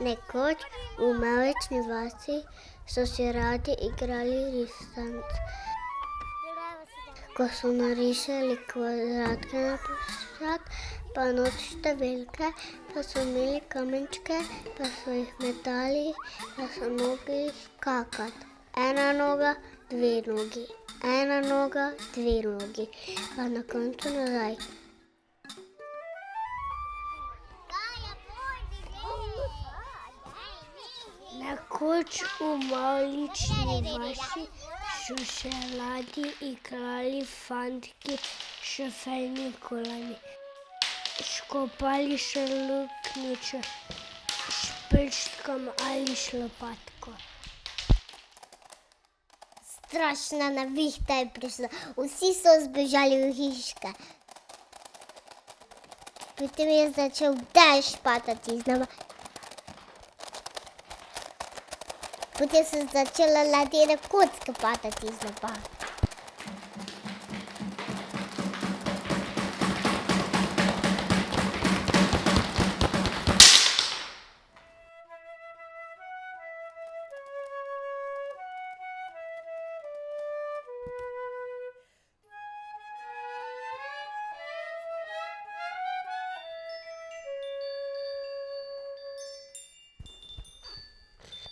Nekoč v mavečni vasi so si radi igrali risance. Ko so narišali kvadratke na ploščak, pa not številke, pa so imeli kamenčke, pa so jih metali, pa so mogli skakati. Ena noga, dve nogi, ena noga, dve nogi, pa na koncu nazaj. Nekoč v mavrični vasi so se radi igrali fantki s fejnikolami. Škopali so luknjiče s prškom ali z lopatko. Strašna nevihta je prišla, vsi so zbežali v hiške. Potem je začel dež padati z neba. Potem so začele ledene kocke padati z neba.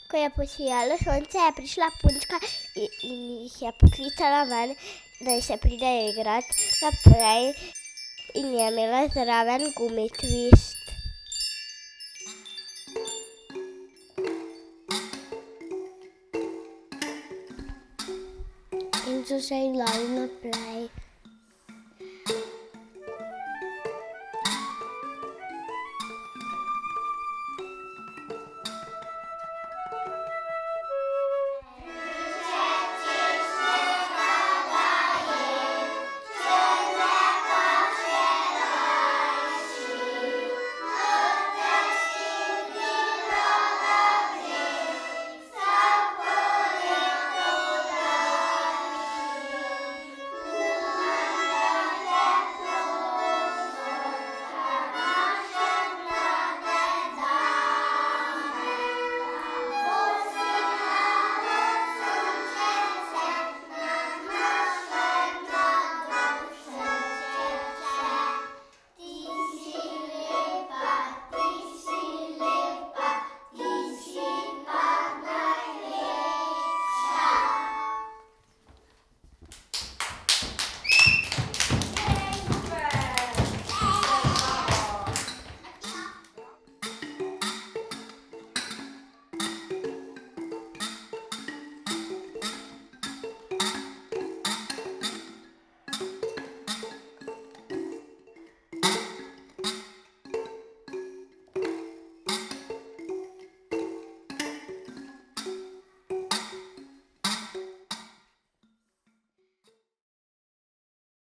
Ko je posijalo sonce, je prišla punčka in jih je poklicala ven, naj se pridejo igrati naprej, in je imela zraven gumitvist. In so se igrali naprej.